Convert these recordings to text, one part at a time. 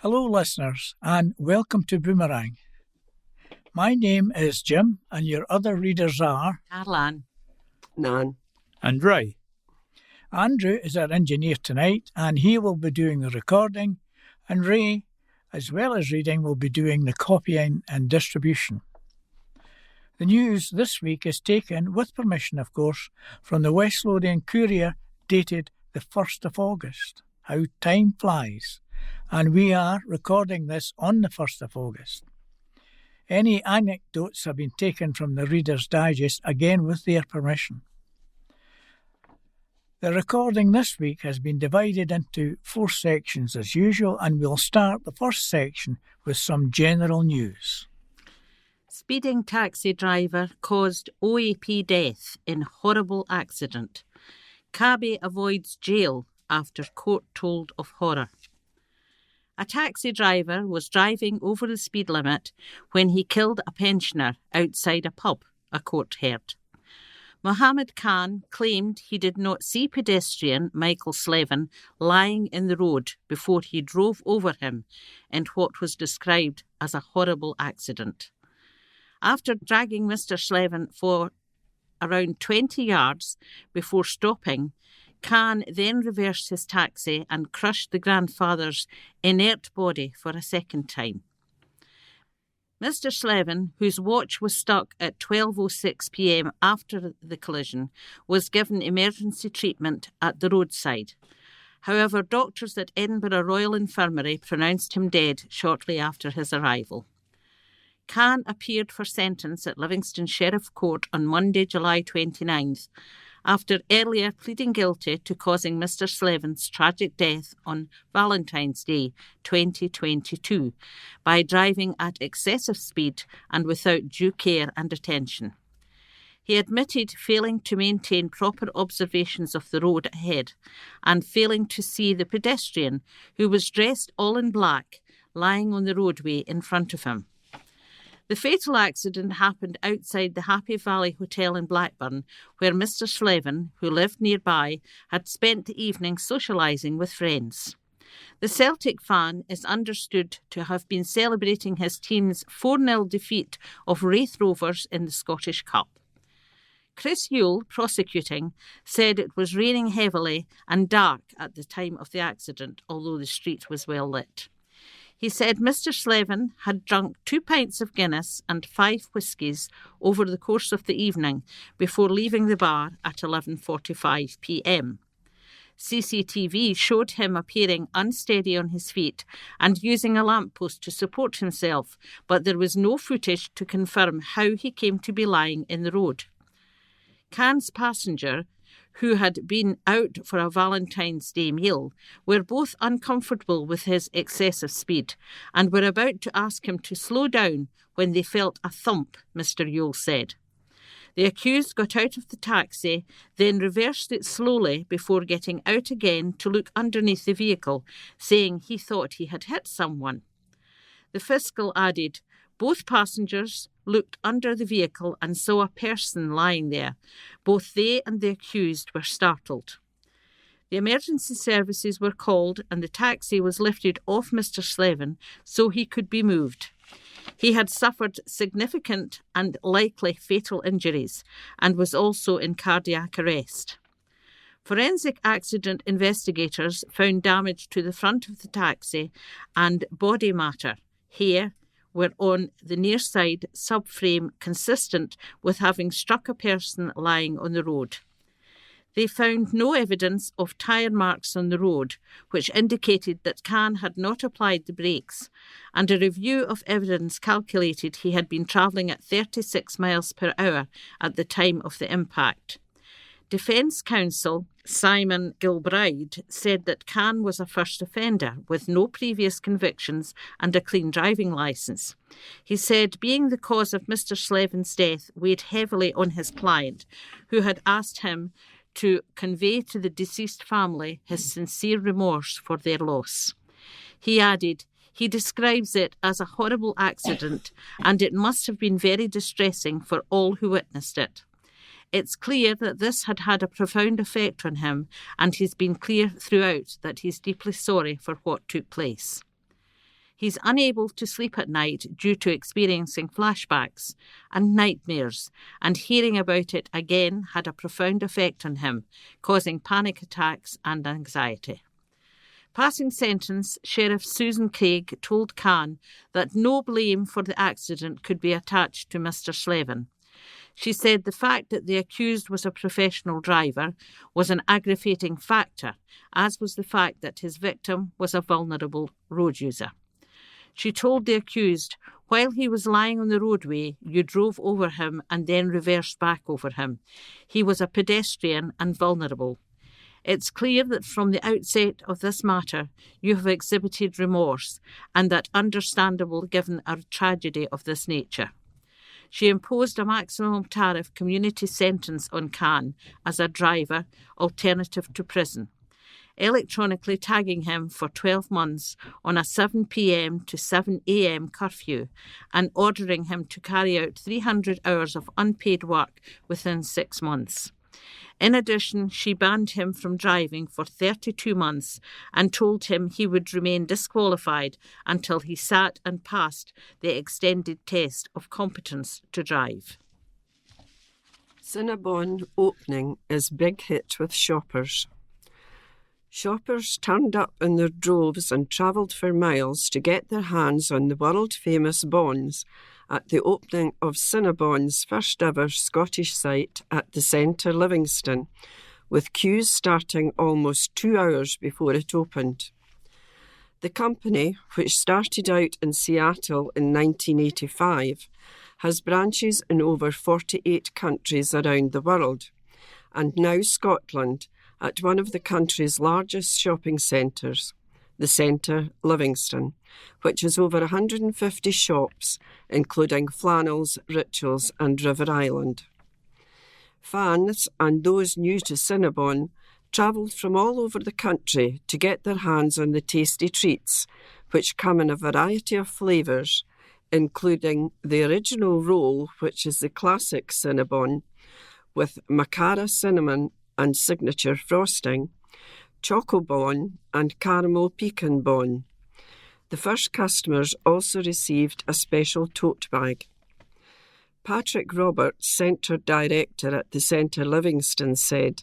Hello listeners and welcome to Boomerang. My name is Jim and your other readers are Caroline, Nan, and Ray. Andrew is our engineer tonight and he will be doing the recording, and Ray, as well as reading, will be doing the copying and distribution. The news this week is taken, with permission of course, from the West Lothian Courier dated the 1st of August. How time flies. And we are recording this on the 1st of August. Any anecdotes have been taken from the Reader's Digest, again with their permission. The recording this week has been divided into 4 sections as usual, and we'll start the first section with some general news. speeding taxi driver caused OAP death in horrible accident. Cabby avoids jail after court told of horror. A taxi driver was driving over the speed limit when he killed a pensioner outside a pub, a court heard. Mohammed Khan claimed he did not see pedestrian Michael Slevin lying in the road before he drove over him in what was described as a horrible accident. After dragging Mr. Slevin for around 20 yards before stopping, Khan then reversed his taxi and crushed the grandfather's inert body for a second time. Mr. Slevin, whose watch was stuck at 12:06 p.m. after the collision, was given emergency treatment at the roadside. However, doctors at Edinburgh Royal Infirmary pronounced him dead shortly after his arrival. Khan appeared for sentence at Livingston Sheriff Court on Monday, July 29th, after earlier pleading guilty to causing Mr. Slevin's tragic death on Valentine's Day 2022 by driving at excessive speed and without due care and attention. He admitted failing to maintain proper observations of the road ahead and failing to see the pedestrian, who was dressed all in black, lying on the roadway in front of him. The fatal accident happened outside the Happy Valley Hotel in Blackburn, where Mr. Slevin, who lived nearby, had spent the evening socialising with friends. The Celtic fan is understood to have been celebrating his team's 4-0 defeat of Raith Rovers in the Scottish Cup. Chris Yule, prosecuting, said it was raining heavily and dark at the time of the accident, although the street was well lit. He said Mr. Slevin had drunk 2 pints of Guinness and 5 whiskies over the course of the evening before leaving the bar at 11:45 p.m. CCTV showed him appearing unsteady on his feet and using a lamppost to support himself, but there was no footage to confirm how he came to be lying in the road. Khan's passenger, who had been out for a Valentine's Day meal, were both uncomfortable with his excessive speed and were about to ask him to slow down when they felt a thump, Mr. Yule said. The accused got out of the taxi, then reversed it slowly before getting out again to look underneath the vehicle, saying he thought he had hit someone. The fiscal added, both passengers looked under the vehicle and saw a person lying there. Both they and the accused were startled. The emergency services were called and the taxi was lifted off Mr. Slevin so he could be moved. He had suffered significant and likely fatal injuries and was also in cardiac arrest. Forensic accident investigators found damage to the front of the taxi and body matter, hair, were on the near side subframe consistent with having struck a person lying on the road. They found no evidence of tyre marks on the road, which indicated that Khan had not applied the brakes, and a review of evidence calculated he had been travelling at 36 miles per hour at the time of the impact. Defence counsel Simon Gilbride said that Khan was a first offender with no previous convictions and a clean driving licence. He said being the cause of Mr. Slevin's death weighed heavily on his client, who had asked him to convey to the deceased family his sincere remorse for their loss. He added, he describes it as a horrible accident and it must have been very distressing for all who witnessed it. It's clear that this had had a profound effect on him, and he's been clear throughout that he's deeply sorry for what took place. He's unable to sleep at night due to experiencing flashbacks and nightmares, and hearing about it again had a profound effect on him, causing panic attacks and anxiety. Passing sentence, Sheriff Susan Craig told Khan that no blame for the accident could be attached to Mr. Slevin. She said the fact that the accused was a professional driver was an aggravating factor, as was the fact that his victim was a vulnerable road user. She told the accused, "While he was lying on the roadway, you drove over him and then reversed back over him. He was a pedestrian and vulnerable. It's clear that from the outset of this matter, you have exhibited remorse, and that understandable given a tragedy of this nature." She imposed a maximum tariff community sentence on Khan as a driver, alternative to prison, electronically tagging him for 12 months on a 7 p.m. to 7 a.m. curfew and ordering him to carry out 300 hours of unpaid work within 6 months. In addition, she banned him from driving for 32 months and told him he would remain disqualified until he sat and passed the extended test of competence to drive. Cinnabon opening is big hit with shoppers. Shoppers turned up in their droves and travelled for miles to get their hands on the world-famous bonds at the opening of Cinnabon's first ever Scottish site at the Centre Livingston, with queues starting almost 2 hours before it opened. The company, which started out in Seattle in 1985, has branches in over 48 countries around the world, and now Scotland at one of the country's largest shopping centres, the Centre Livingston, which has over 150 shops, including flannels, rituals and River Island. Fans and those new to Cinnabon travelled from all over the country to get their hands on the tasty treats, which come in a variety of flavours, including the original roll, which is the classic Cinnabon, with Macara cinnamon and signature frosting, Choco Bon and Caramel Pecan Bon. The first customers also received a special tote bag. Patrick Roberts, Centre Director at the Centre Livingston, said,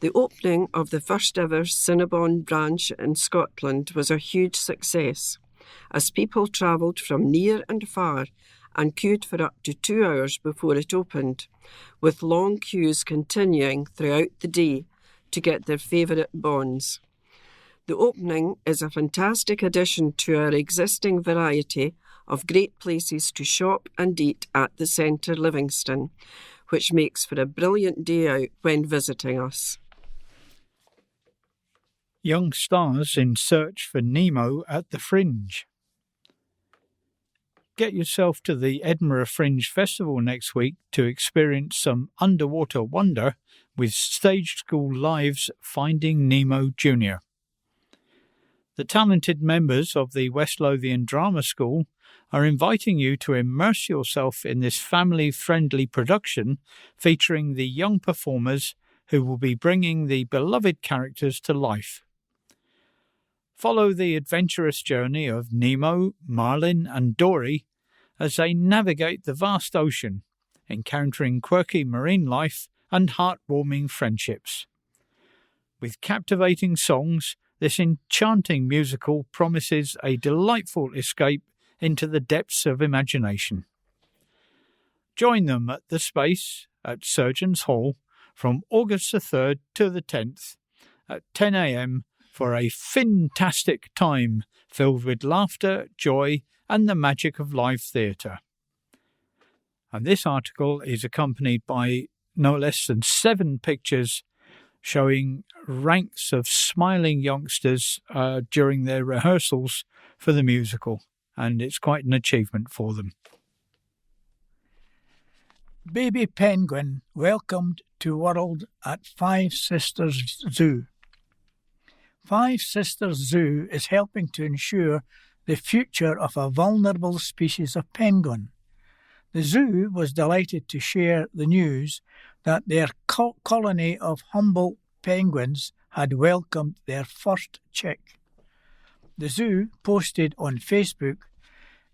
"The opening of the first ever Cinnabon branch in Scotland was a huge success, as people travelled from near and far and queued for up to 2 hours before it opened, with long queues continuing throughout the day to get their favourite bonds. The opening is a fantastic addition to our existing variety of great places to shop and eat at the Centre Livingston, which makes for a brilliant day out when visiting us." Young stars in search for Nemo at the Fringe. Get yourself to the Edinburgh Fringe Festival next week to experience some underwater wonder with Stage School Live's Finding Nemo Jr. The talented members of the West Lothian Drama School are inviting you to immerse yourself in this family-friendly production featuring the young performers who will be bringing the beloved characters to life. Follow the adventurous journey of Nemo, Marlin and Dory as they navigate the vast ocean, encountering quirky marine life and heartwarming friendships. With captivating songs, this enchanting musical promises a delightful escape into the depths of imagination. Join them at The Space at Surgeons Hall from August the 3rd to the 10th at 10 a.m. for a fantastic time filled with laughter, joy and the magic of live theatre. And this article is accompanied by no less than 7 pictures showing ranks of smiling youngsters during their rehearsals for the musical, and it's quite an achievement for them. Baby penguin welcomed to world at Five Sisters Zoo. Five Sisters Zoo is helping to ensure the future of a vulnerable species of penguin. The zoo was delighted to share the news that their colony of humble penguins had welcomed their first chick. The zoo posted on Facebook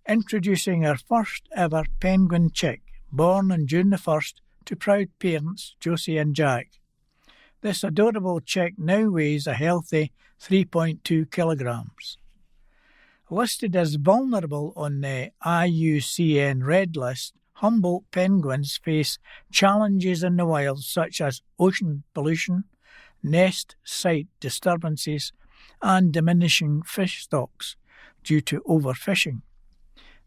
introducing our first ever penguin chick, born on June the 1st to proud parents Josie and Jack. This adorable chick now weighs a healthy 3.2 kilograms. Listed as vulnerable on the IUCN Red List, Humboldt penguins face challenges in the wild such as ocean pollution, nest site disturbances, and diminishing fish stocks due to overfishing.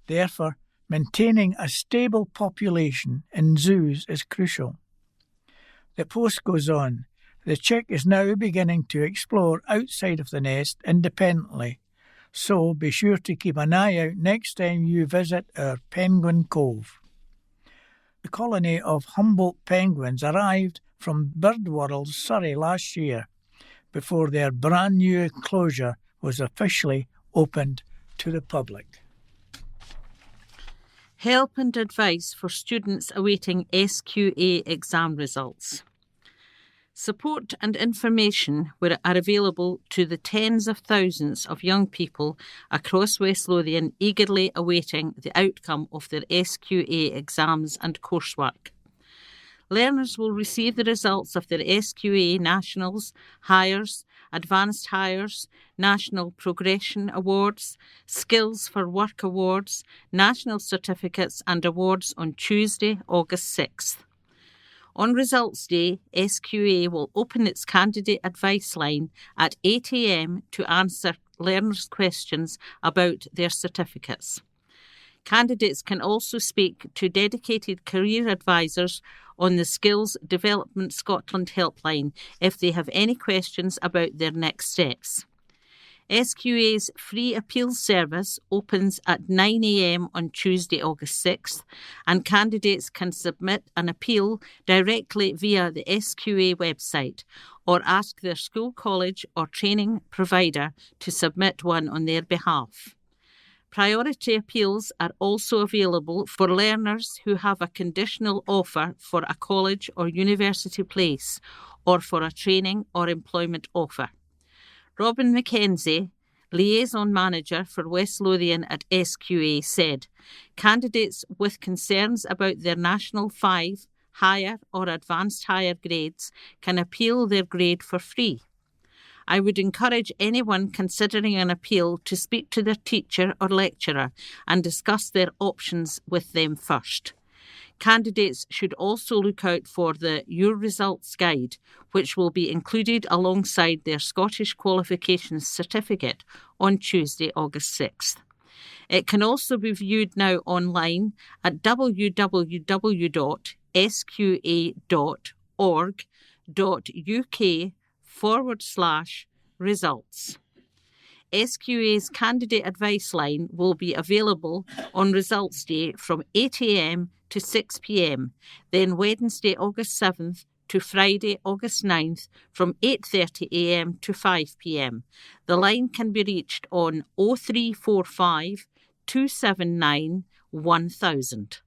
Therefore, maintaining a stable population in zoos is crucial. The post goes on, the chick is now beginning to explore outside of the nest independently, so be sure to keep an eye out next time you visit our Penguin Cove. The colony of Humboldt penguins arrived from Birdworld, Surrey last year, before their brand new enclosure was officially opened to the public. Help and advice for students awaiting SQA exam results. Support and information are available to the tens of thousands of young people across West Lothian eagerly awaiting the outcome of their SQA exams and coursework. Learners will receive the results of their SQA Nationals, Hires, Advanced Hires, National Progression Awards, Skills for Work Awards, National Certificates and Awards on Tuesday, August 6th. On Results Day, SQA will open its candidate advice line at 8 a.m. to answer learners' questions about their certificates. Candidates can also speak to dedicated career advisors on the Skills Development Scotland helpline if they have any questions about their next steps. SQA's free appeals service opens at 9 a.m. on Tuesday, August 6th, and candidates can submit an appeal directly via the SQA website or ask their school, college or training provider to submit one on their behalf. Priority appeals are also available for learners who have a conditional offer for a college or university place or for a training or employment offer. Robin Mackenzie, Liaison Manager for West Lothian at SQA, said, candidates with concerns about their National 5, Higher or Advanced Higher grades can appeal their grade for free. I would encourage anyone considering an appeal to speak to their teacher or lecturer and discuss their options with them first. Candidates should also look out for the Your Results Guide, which will be included alongside their Scottish Qualifications Certificate on Tuesday, August 6th. It can also be viewed now online at www.sqa.org.uk/results. SQA's candidate advice line will be available on Results Day from 8 a.m. to 6 p.m, then Wednesday, August 7th to Friday, August 9th from 8:30 a.m. to 5 p.m. The line can be reached on 0345 279 1000.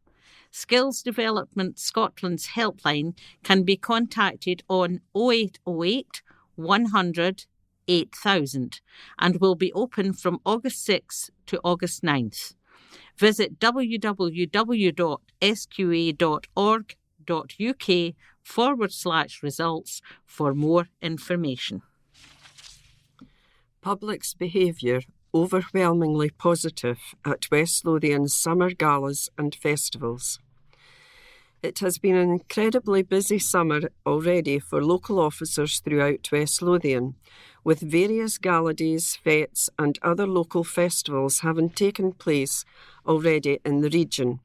Skills Development Scotland's helpline can be contacted on 0808 100 8000 and will be open from August 6th to August 9th. Visit www.sqa.org.uk/results for more information. Public's behaviour overwhelmingly positive at West Lothian's summer galas and festivals. It has been an incredibly busy summer already for local officers throughout West Lothian, with various gala days, fetes and other local festivals having taken place already in the region.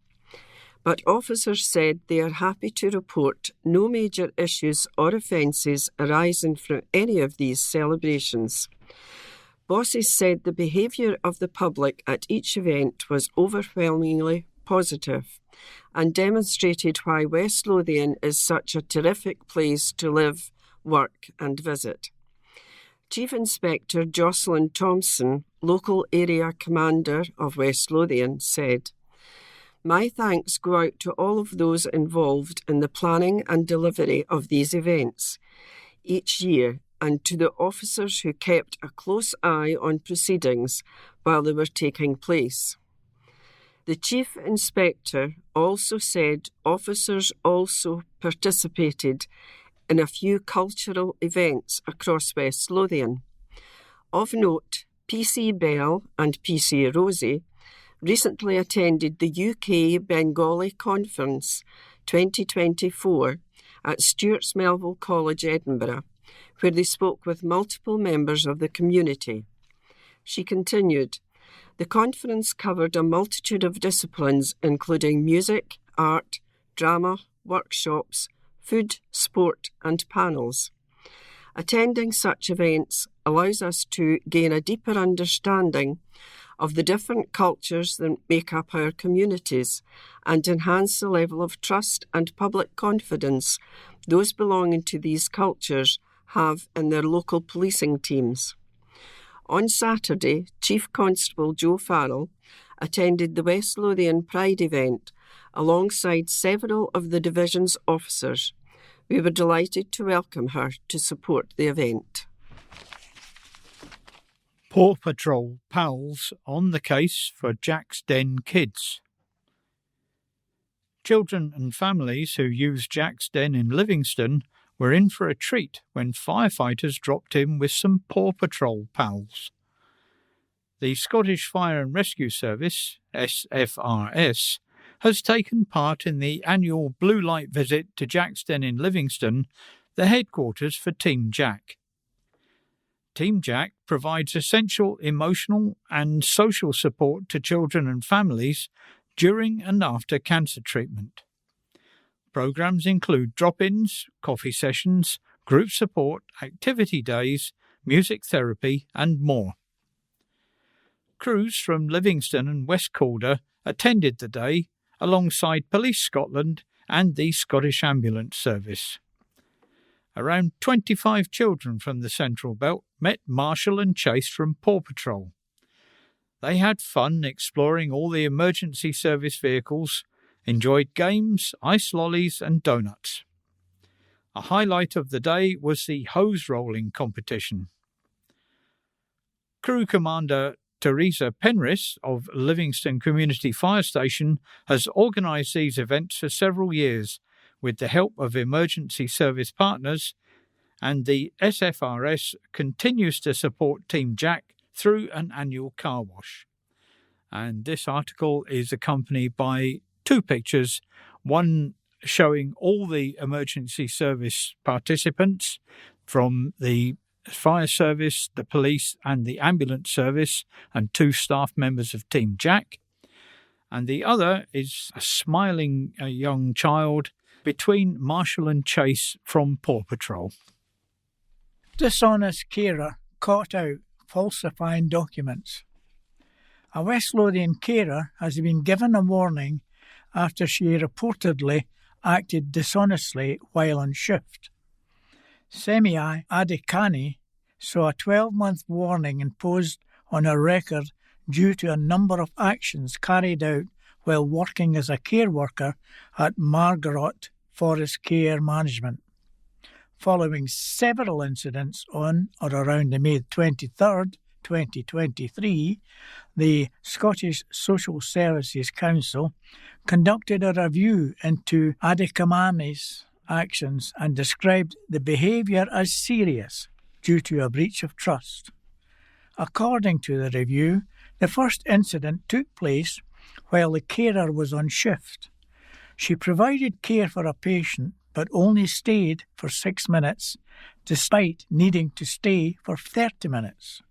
But officers said they are happy to report no major issues or offences arising from any of these celebrations. Bosses said the behaviour of the public at each event was overwhelmingly positive and demonstrated why West Lothian is such a terrific place to live, work and visit. Chief Inspector Jocelyn Thompson, local area commander of West Lothian, said, "My thanks go out to all of those involved in the planning and delivery of these events. Each year, and to the officers who kept a close eye on proceedings while they were taking place. The Chief Inspector also said officers also participated in a few cultural events across West Lothian. Of note, PC Bell and PC Rosie recently attended the UK Bengali Conference 2024 at Stuart's Melville College, Edinburgh, where they spoke with multiple members of the community. She continued, "The conference covered a multitude of disciplines, including music, art, drama, workshops, food, sport, and panels. Attending such events allows us to gain a deeper understanding of the different cultures that make up our communities and enhance the level of trust and public confidence those belonging to these cultures have in their local policing teams." On Saturday, Chief Constable Joe Farrell attended the West Lothian Pride event alongside several of the division's officers. We were delighted to welcome her to support the event. Paw Patrol pals on the case for Jack's Den kids. Children and families who use Jack's Den in Livingston were in for a treat when firefighters dropped in with some Paw Patrol pals. The Scottish Fire and Rescue Service, SFRS, has taken part in the annual Blue Light visit to Jack's Den in Livingston, the headquarters for Team Jack. Team Jack provides essential emotional and social support to children and families during and after cancer treatment. Programs include drop-ins, coffee sessions, group support, activity days, music therapy, and more. Crews from Livingston and West Calder attended the day alongside Police Scotland and the Scottish Ambulance Service. Around 25 children from the Central Belt met Marshall and Chase from Paw Patrol. They had fun exploring all the emergency service vehicles, enjoyed games, ice lollies and donuts. A highlight of the day was the hose rolling competition. Crew Commander Teresa Penris of Livingston Community Fire Station has organised these events for several years with the help of emergency service partners, and the SFRS continues to support Team Jack through an annual car wash. And this article is accompanied by two pictures, one showing all the emergency service participants from the fire service, the police and the ambulance service, and two staff members of Team Jack. And the other is a smiling young child between Marshall and Chase from Paw Patrol. Dishonest carer caught out falsifying documents. A West Lothian carer has been given a warning after she reportedly acted dishonestly while on shift. Semia Adekani saw a 12-month warning imposed on her record due to a number of actions carried out while working as a care worker at Margaret Forest Care Management. Following several incidents on or around May 23rd, 2023, the Scottish Social Services Council conducted a review into Adekamami's actions and described the behaviour as serious due to a breach of trust. According to the review, the first incident took place while the carer was on shift. She provided care for a patient but only stayed for 6 minutes, despite needing to stay for 30 minutes.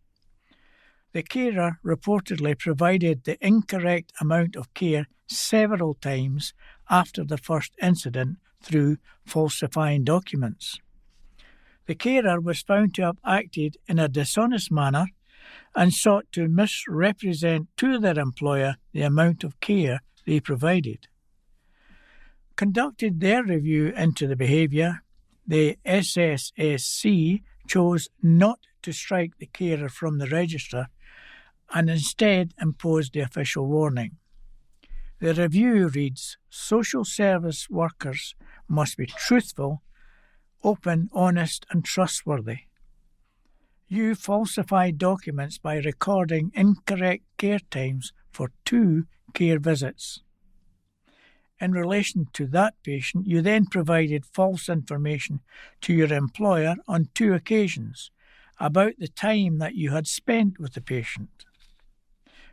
The carer reportedly provided the incorrect amount of care several times after the first incident through falsifying documents. The carer was found to have acted in a dishonest manner and sought to misrepresent to their employer the amount of care they provided. Conducted their review into the behaviour, the SSSC chose not to strike the carer from the register and instead imposed the official warning. The review reads, social service workers must be truthful, open, honest and trustworthy. You falsified documents by recording incorrect care times for 2 care visits. In relation to that patient, you then provided false information to your employer on 2 occasions about the time that you had spent with the patient.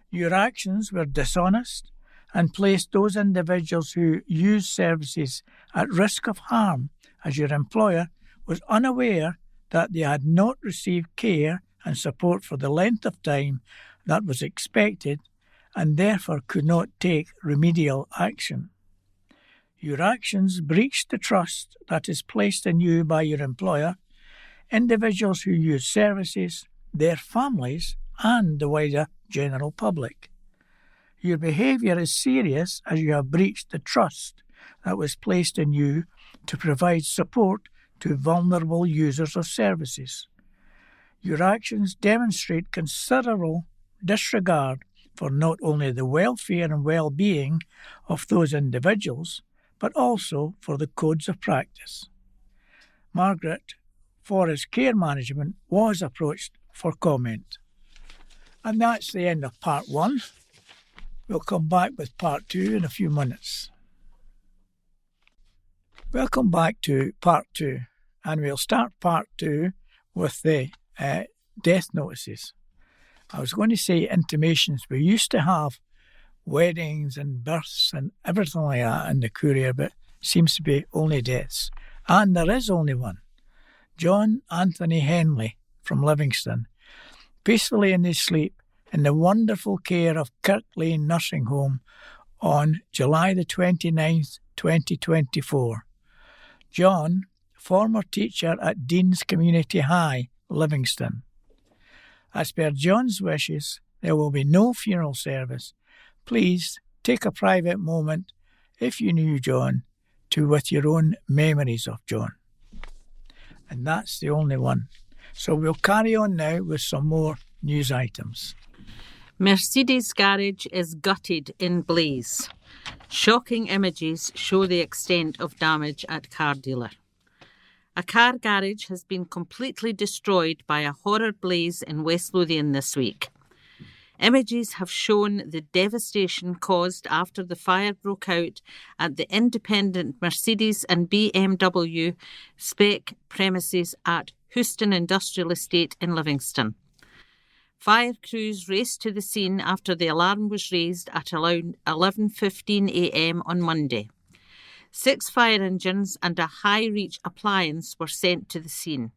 Your actions were dishonest and placed those individuals who use services at risk of harm, as your employer was unaware that they had not received care and support for the length of time that was expected and therefore could not take remedial action. Your actions breached the trust that is placed in you by your employer, individuals who use services, their families, and the wider general public. Your behaviour is serious as you have breached the trust that was placed in you to provide support to vulnerable users of services. Your actions demonstrate considerable disregard for not only the welfare and well-being of those individuals, but also for the codes of practice. Margaret Forest Care Management was approached for comment. And that's the end of part 1. We'll come back with part 2 in a few minutes. Welcome back to part 2, and we'll start part 2 with the death notices. I was going to say intimations. We used to have weddings and births and everything like that in the courier, but it seems to be only deaths. And there is only one. John Anthony Henley from Livingston, peacefully in his sleep in the wonderful care of Kirk Lane Nursing Home on July the 29th, 2024. John, former teacher at Dean's Community High, Livingston. As per John's wishes, there will be no funeral service. Please take a private moment, if you knew John, with your own memories of John. And that's the only one. So we'll carry on now with some more news items. Mercedes garage is gutted in blaze. Shocking images show the extent of damage at car dealer. A car garage has been completely destroyed by a horror blaze in West Lothian this week. Images have shown the devastation caused after the fire broke out at the independent Mercedes and BMW spec premises at Houston Industrial Estate in Livingston. Fire crews raced to the scene after the alarm was raised at around 11:15 a.m. on Monday. 6 fire engines and a high-reach appliance were sent to the scene.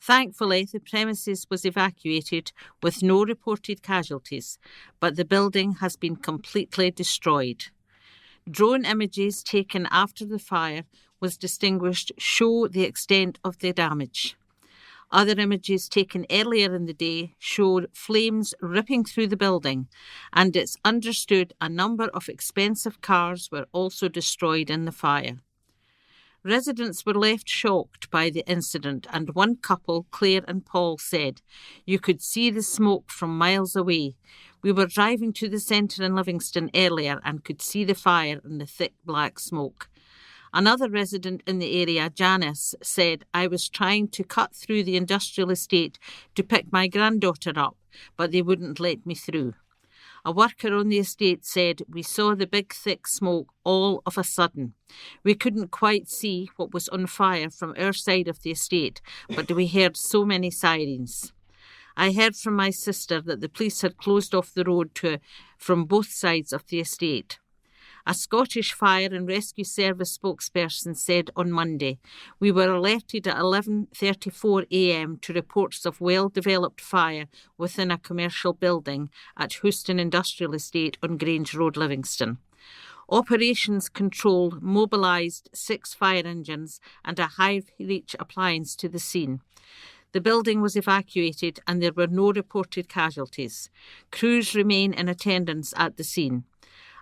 Thankfully, the premises was evacuated with no reported casualties, but the building has been completely destroyed. Drone images taken after the fire was distinguished show the extent of the damage. Other images taken earlier in the day showed flames ripping through the building, and it's understood a number of expensive cars were also destroyed in the fire. Residents were left shocked by the incident, and one couple, Claire and Paul, said, "You could see the smoke from miles away. We were driving to the centre in Livingston earlier and could see the fire and the thick black smoke." Another resident in the area, Janice, said, "I was trying to cut through the industrial estate to pick my granddaughter up, but they wouldn't let me through." A worker on the estate said, "We saw the big thick smoke all of a sudden. We couldn't quite see what was on fire from our side of the estate, but we heard so many sirens." I heard from my sister that the police had closed off the road from both sides of the estate. A Scottish Fire and Rescue Service spokesperson said on Monday, "We were alerted at 11:34 a.m. to reports of well-developed fire within a commercial building at Houston Industrial Estate on Grange Road, Livingston. Operations Control mobilised 6 fire engines and a high-reach appliance to the scene. The building was evacuated and there were no reported casualties. Crews remain in attendance at the scene."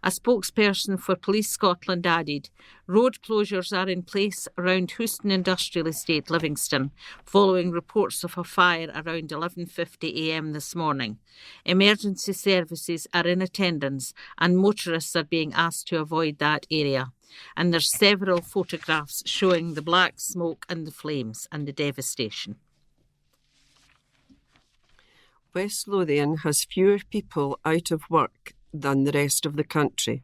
A spokesperson for Police Scotland added, "Road closures are in place around Houston Industrial Estate, Livingston, following reports of a fire around 11:50 a.m. this morning. Emergency services are in attendance and motorists are being asked to avoid that area." And there's several photographs showing the black smoke and the flames and the devastation. West Lothian has fewer people out of work than the rest of the country.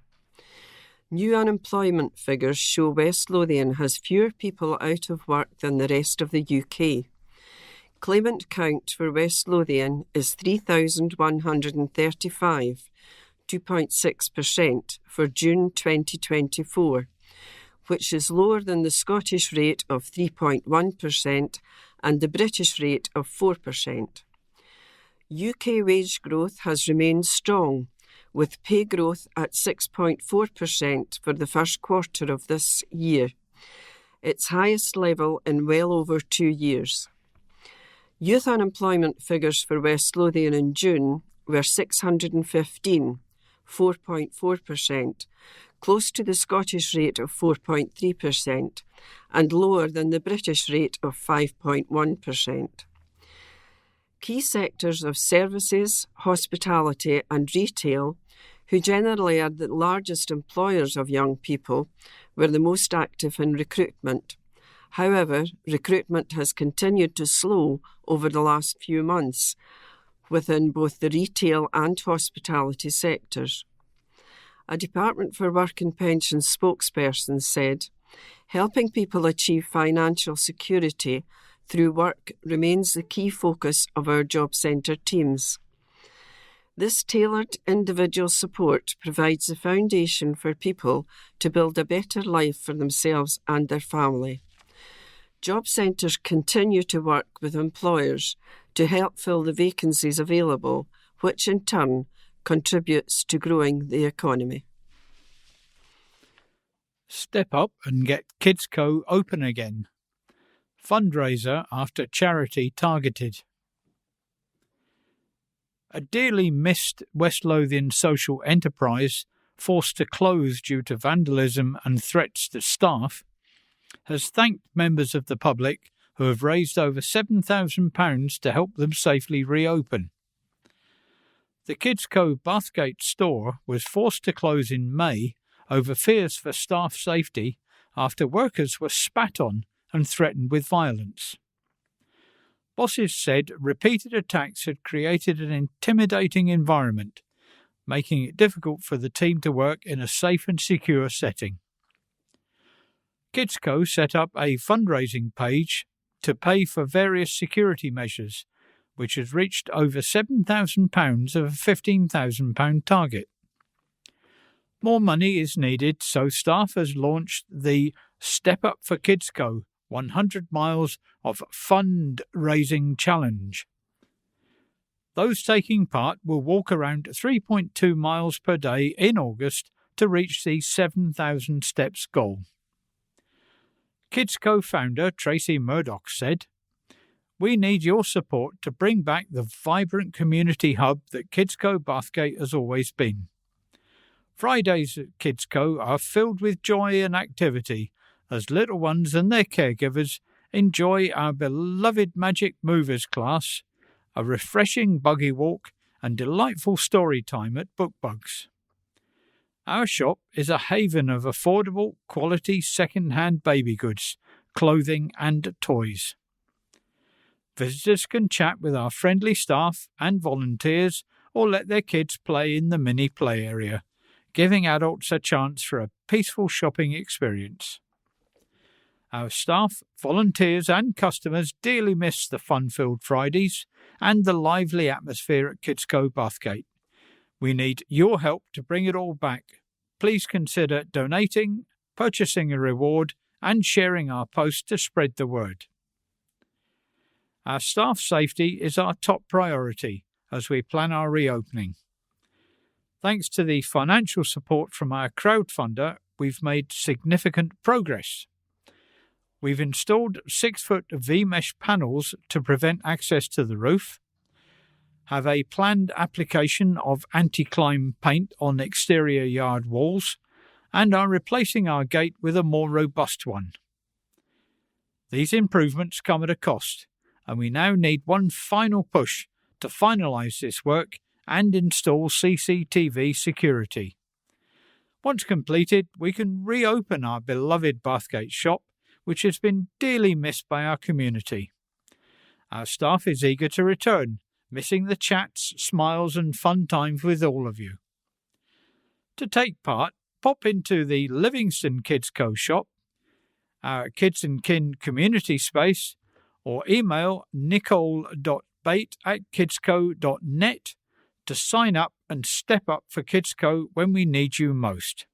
New unemployment figures show West Lothian has fewer people out of work than the rest of the UK. Claimant count for West Lothian is 3,135, 2.6% for June 2024, which is lower than the Scottish rate of 3.1% and the British rate of 4%. UK wage growth has remained strong, with pay growth at 6.4% for the first quarter of this year, its highest level in well over 2 years. Youth unemployment figures for West Lothian in June were 615, 4.4%, close to the Scottish rate of 4.3% and lower than the British rate of 5.1%. Key sectors of services, hospitality and retail, who generally are the largest employers of young people, were the most active in recruitment. However, recruitment has continued to slow over the last few months within both the retail and hospitality sectors. A Department for Work and Pensions spokesperson said, "Helping people achieve financial security through work remains the key focus of our job centre teams. This tailored individual support provides the foundation for people to build a better life for themselves and their family. Job centres continue to work with employers to help fill the vacancies available, which in turn contributes to growing the economy." Step up and get KidsCo open again. Fundraiser after charity targeted. A dearly missed West Lothian social enterprise, forced to close due to vandalism and threats to staff, has thanked members of the public who have raised over £7,000 to help them safely reopen. The KidsCo Bathgate store was forced to close in May over fears for staff safety after workers were spat on and threatened with violence. Bosses said repeated attacks had created an intimidating environment, making it difficult for the team to work in a safe and secure setting. KidsCo set up a fundraising page to pay for various security measures, which has reached over £7,000 of a £15,000 target. More money is needed, so staff has launched the Step Up for KidsCo 100 Miles of Fundraising Challenge. Those taking part will walk around 3.2 miles per day in August to reach the 7,000 steps goal. KidsCo founder Tracy Murdoch said, "We need your support to bring back the vibrant community hub that KidsCo Bathgate has always been. Fridays at KidsCo are filled with joy and activity as little ones and their caregivers enjoy our beloved Magic Movers class, a refreshing buggy walk and delightful story time at BookBugs. Our shop is a haven of affordable, quality second-hand baby goods, clothing and toys. Visitors can chat with our friendly staff and volunteers or let their kids play in the mini play area, giving adults a chance for a peaceful shopping experience. Our staff, volunteers and customers dearly miss the fun-filled Fridays and the lively atmosphere at KidsCo Bathgate. We need your help to bring it all back. Please consider donating, purchasing a reward and sharing our post to spread the word. Our staff safety is our top priority as we plan our reopening. Thanks to the financial support from our crowdfunder, we've made significant progress. We've installed 6-foot V-mesh panels to prevent access to the roof, have a planned application of anti-climb paint on exterior yard walls, and are replacing our gate with a more robust one. These improvements come at a cost, and we now need one final push to finalise this work and install CCTV security. Once completed, we can reopen our beloved Bathgate shop, which has been dearly missed by our community. Our staff is eager to return, missing the chats, smiles and fun times with all of you. To take part, pop into the Livingston Kids Co shop, our Kids and Kin community space, or email nicole.bate@kidsco.net to sign up and step up for Kidsco when we need you most.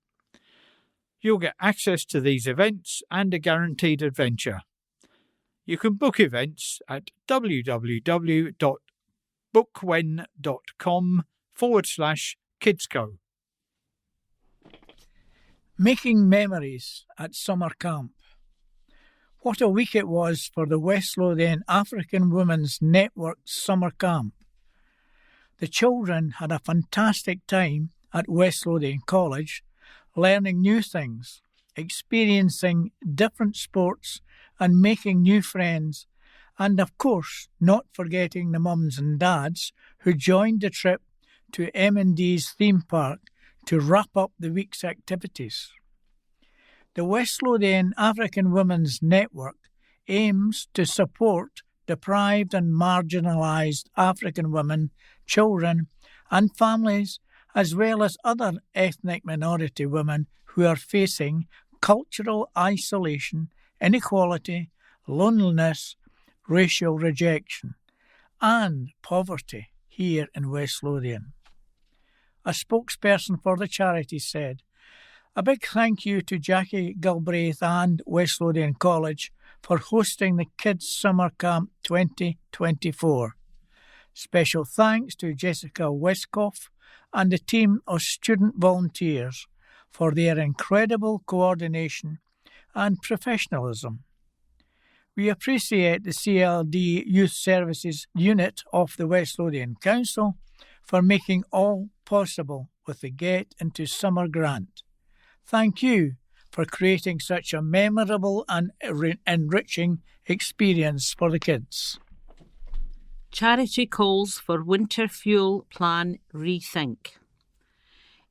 You'll get access to these events and a guaranteed adventure. You can book events at www.bookwen.com/Kidsco. Making memories at summer camp. What a week it was for the West Lothian African Women's Network summer camp. The children had a fantastic time at West Lothian College, learning new things, experiencing different sports and making new friends, and of course not forgetting the mums and dads who joined the trip to M&D's theme park to wrap up the week's activities. The West Lothian African Women's Network aims to support deprived and marginalised African women, children and families, as well as other ethnic minority women who are facing cultural isolation, inequality, loneliness, racial rejection and poverty here in West Lothian. A spokesperson for the charity said, "A big thank you to Jackie Galbraith and West Lothian College for hosting the Kids Summer Camp 2024. Special thanks to Jessica Westcoff and the team of student volunteers for their incredible coordination and professionalism. We appreciate the CLD Youth Services Unit of the West Lothian Council for making all possible with the Get Into Summer grant. Thank you for creating such a memorable and enriching experience for the kids." Charity calls for winter fuel plan rethink.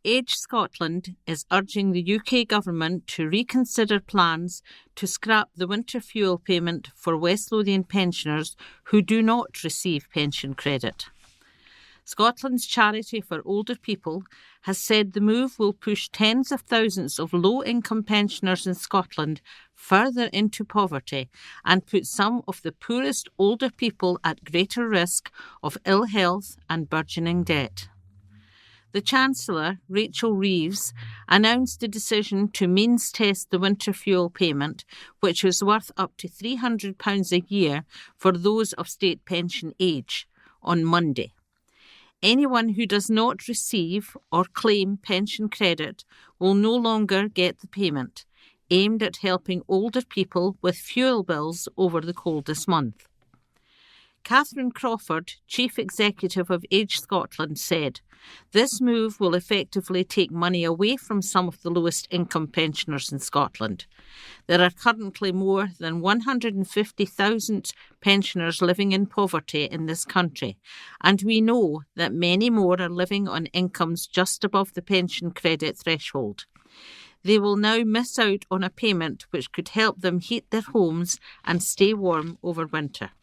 Age Scotland is urging the UK Government to reconsider plans to scrap the winter fuel payment for West Lothian pensioners who do not receive pension credit. Scotland's Charity for Older People has said the move will push tens of thousands of low-income pensioners in Scotland further into poverty and put some of the poorest older people at greater risk of ill health and burgeoning debt. The Chancellor, Rachel Reeves, announced the decision to means test the winter fuel payment, which was worth up to £300 a year for those of state pension age, on Monday. Anyone who does not receive or claim pension credit will no longer get the payment, aimed at helping older people with fuel bills over the coldest month. Catherine Crawford, Chief Executive of Age Scotland, said, "This move will effectively take money away from some of the lowest income pensioners in Scotland. There are currently more than 150,000 pensioners living in poverty in this country, and we know that many more are living on incomes just above the pension credit threshold. They will now miss out on a payment which could help them heat their homes and stay warm over winter.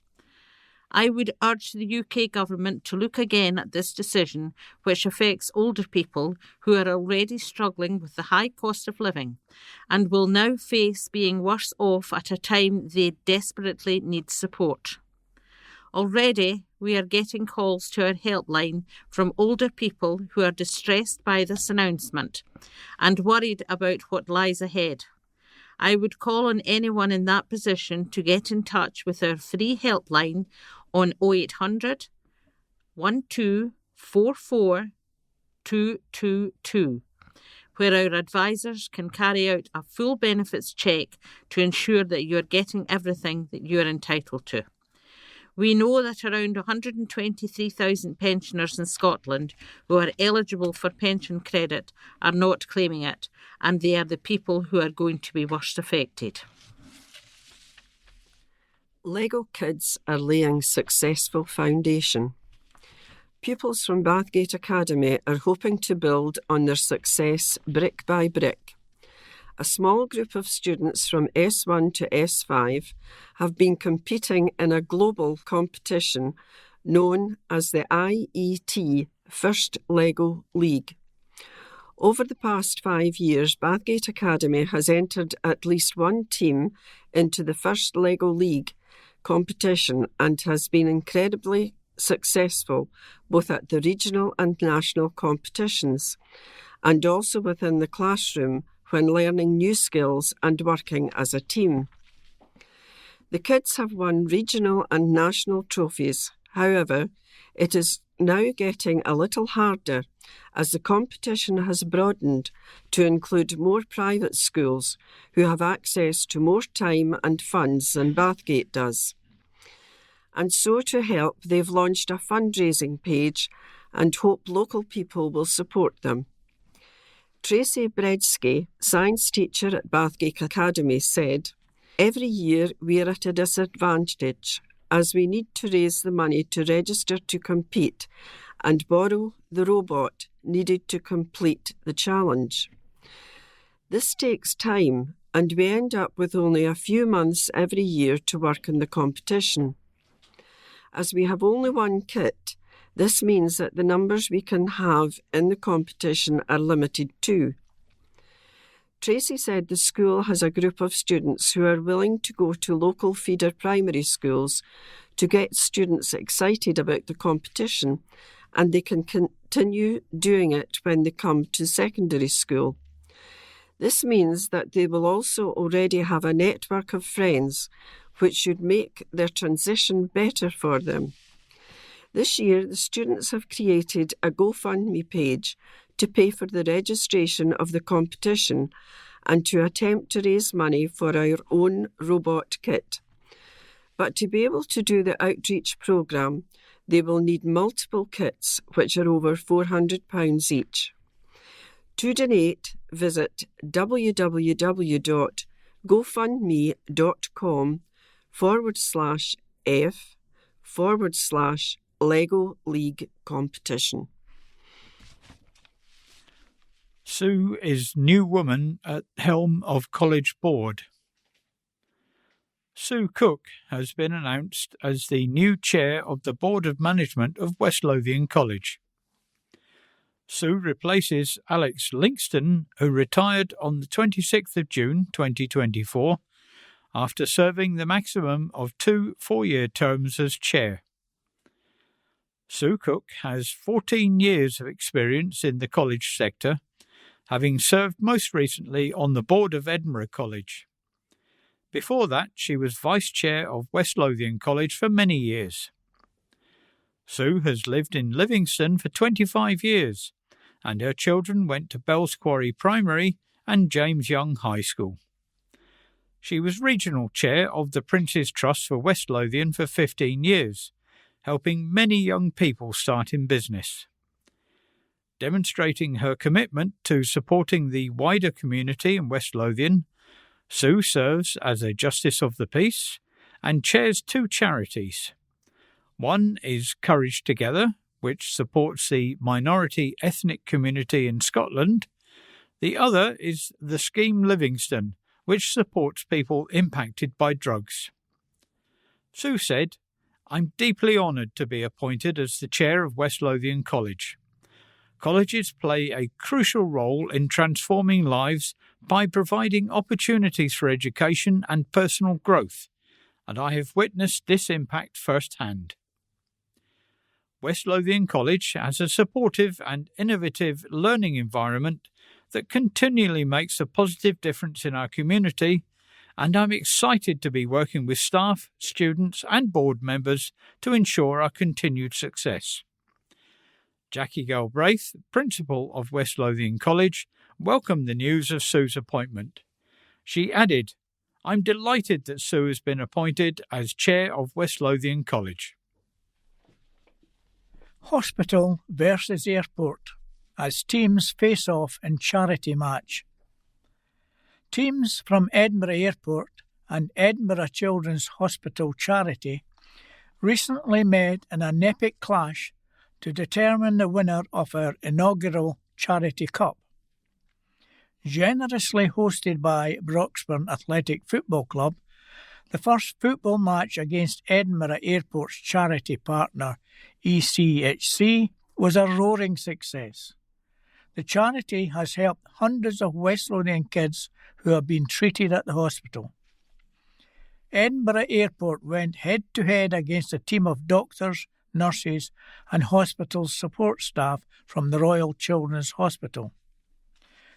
I would urge the UK Government to look again at this decision, which affects older people who are already struggling with the high cost of living and will now face being worse off at a time they desperately need support. Already, we are getting calls to our helpline from older people who are distressed by this announcement and worried about what lies ahead. I would call on anyone in that position to get in touch with our free helpline on 0800 1244 222, where our advisors can carry out a full benefits check to ensure that you are getting everything that you are entitled to. We know that around 123,000 pensioners in Scotland who are eligible for pension credit are not claiming it, and they are the people who are going to be worst affected. Lego kids are laying successful foundation. Pupils from Bathgate Academy are hoping to build on their success brick by brick. A small group of students from S1 to S5 have been competing in a global competition known as the IET First Lego League. Over the past 5 years, Bathgate Academy has entered at least one team into the First Lego League competition and has been incredibly successful both at the regional and national competitions and also within the classroom when learning new skills and working as a team. The kids have won regional and national trophies. However, it is now getting a little harder as the competition has broadened to include more private schools who have access to more time and funds than Bathgate does. And so to help, they've launched a fundraising page and hope local people will support them. Tracy Bredsky, science teacher at Bathgate Academy, said, "Every year we are at a disadvantage as we need to raise the money to register to compete and borrow the robot needed to complete the challenge. This takes time and we end up with only a few months every year to work in the competition. As we have only one kit, this means that the numbers we can have in the competition are limited too." Tracy said the school has a group of students who are willing to go to local feeder primary schools to get students excited about the competition, and they can continue doing it when they come to secondary school. This means that they will also already have a network of friends, which should make their transition better for them. This year, the students have created a GoFundMe page to pay for the registration of the competition and to attempt to raise money for our own robot kit. But to be able to do the outreach programme, they will need multiple kits, which are over £400 each. To donate, visit www.gofundme.com/F/Lego League competition. Sue is new woman at helm of College Board. Sue Cook has been announced as the new chair of the Board of Management of West Lothian College. Sue replaces Alex Linkston, who retired on the 26th of June 2024 after serving the maximum of 2 4-year terms as chair. Sue Cook has 14 years of experience in the college sector, having served most recently on the board of Edinburgh College. Before that, she was vice chair of West Lothian College for many years. Sue has lived in Livingston for 25 years, and her children went to Bells Quarry Primary and James Young High School. She was regional chair of the Prince's Trust for West Lothian for 15 years, helping many young people start in business. Demonstrating her commitment to supporting the wider community in West Lothian, Sue serves as a Justice of the Peace and chairs 2 charities. One is Courage Together, which supports the minority ethnic community in Scotland. The other is the Scheme Livingston, which supports people impacted by drugs. Sue said, "I'm deeply honoured to be appointed as the chair of West Lothian College. Colleges play a crucial role in transforming lives by providing opportunities for education and personal growth, and I have witnessed this impact firsthand. West Lothian College has a supportive and innovative learning environment that continually makes a positive difference in our community, and I'm excited to be working with staff, students and board members to ensure our continued success." Jackie Galbraith, Principal of West Lothian College, welcomed the news of Sue's appointment. She added, "I'm delighted that Sue has been appointed as Chair of West Lothian College." Hospital versus Airport as teams face off in charity match. Teams from Edinburgh Airport and Edinburgh Children's Hospital Charity recently met in an epic clash to determine the winner of our inaugural Charity Cup. Generously hosted by Broxburn Athletic Football Club, The first football match against Edinburgh Airport's charity partner ECHC was a roaring success. The charity has helped hundreds of West Lothian kids who have been treated at the hospital. Edinburgh Airport went head-to-head against a team of doctors, nurses and hospital support staff from the Royal Children's Hospital.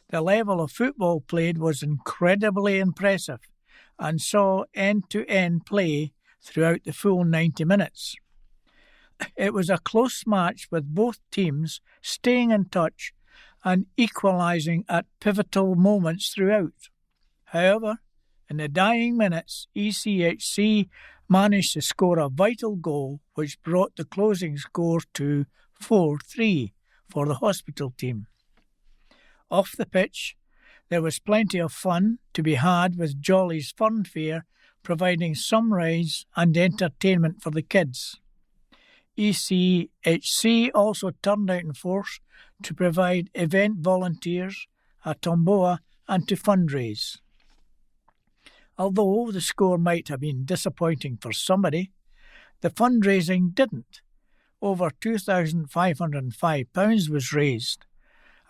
The level of football played was incredibly impressive and saw end-to-end play throughout the full 90 minutes. It was a close match with both teams staying in touch and equalising at pivotal moments throughout. However, in the dying minutes, ECHC managed to score a vital goal which brought the closing score to 4-3 for the hospital team. Off the pitch, there was plenty of fun to be had with Jolly's Fun Fair providing some rides and entertainment for the kids. ECHC also turned out in force to provide event volunteers, a tombola and to fundraise. Although the score might have been disappointing for somebody, the fundraising didn't. Over £2,505 was raised,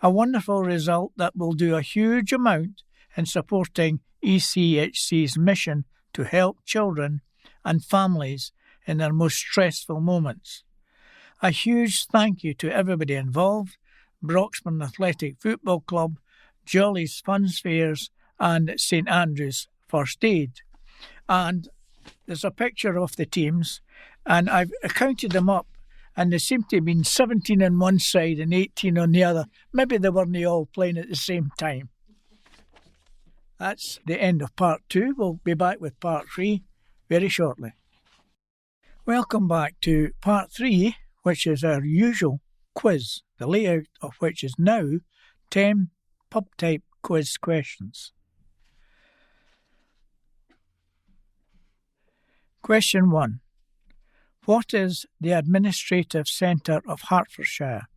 a wonderful result that will do a huge amount in supporting ECHC's mission to help children and families in their most stressful moments. A huge thank you to everybody involved, Broxburn Athletic Football Club, Jolly's Fun Fairs and St Andrews First Aid. And there's a picture of the teams, and I've counted them up, and there seem to have been 17 on one side and 18 on the other. Maybe they weren't all playing at the same time. That's the end of part 2. We'll be back with part 3 very shortly. Welcome back to part 3, which is our usual quiz, the layout of which is now 10 pub-type quiz questions. Question 1. What is the administrative centre of Hertfordshire?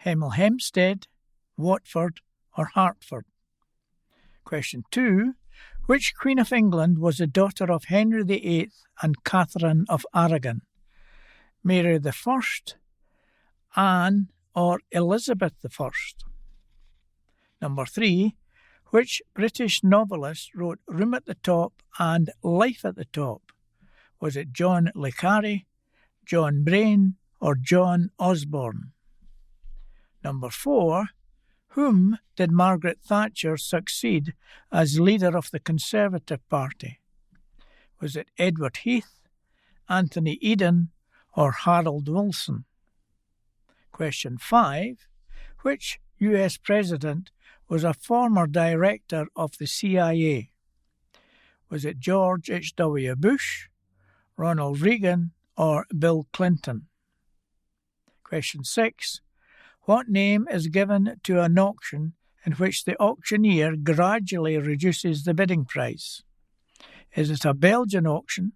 Hemel Hempstead, Watford or Hertford? Question 2. Which Queen of England was the daughter of Henry VIII and Catherine of Aragon? Mary I, Anne or Elizabeth I? Number 3. Which British novelist wrote Room at the Top and Life at the Top? Was it John le Carré, John Brain or John Osborne? Number 4. Whom did Margaret Thatcher succeed as leader of the Conservative Party? Was it Edward Heath, Anthony Eden or Harold Wilson? Question 5. Which US president was a former director of the CIA? Was it George H.W. Bush, Ronald Reagan or Bill Clinton? Question 6. What name is given to an auction in which the auctioneer gradually reduces the bidding price? Is it a Belgian auction,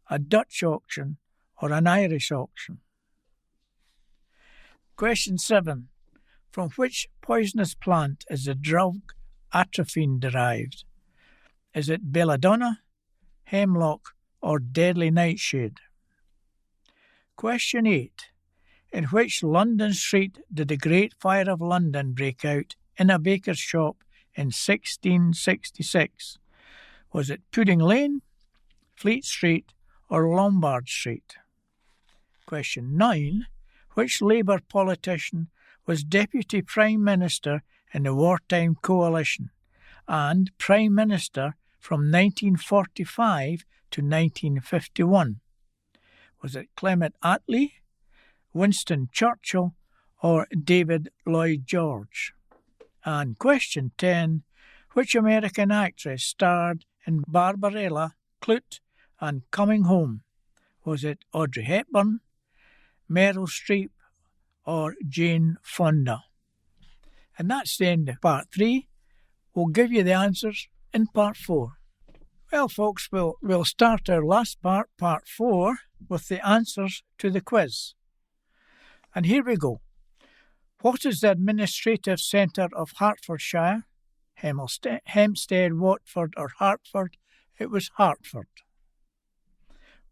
a Dutch auction or an Irish auction? Question 7. From which poisonous plant is the drug atropine derived? Is it belladonna, hemlock or deadly nightshade? Question 8. In which London street did the Great Fire of London break out in a baker's shop in 1666? Was it Pudding Lane, Fleet Street or Lombard Street? Question 9. Which Labour politician was Deputy Prime Minister in the wartime coalition and Prime Minister from 1945 to 1951? Was it Clement Attlee, Winston Churchill or David Lloyd George? And question 10. Which American actress starred in Barbarella, Clute and Coming Home? Was it Audrey Hepburn, Meryl Streep or Jane Fonda? And that's the end of part 3. We'll give you the answers in part 4. Well, folks, we'll start our last part, part 4, with the answers to the quiz. And here we go. What is the administrative centre of Hertfordshire? Hempstead, Watford or Hertford? It was Hertford.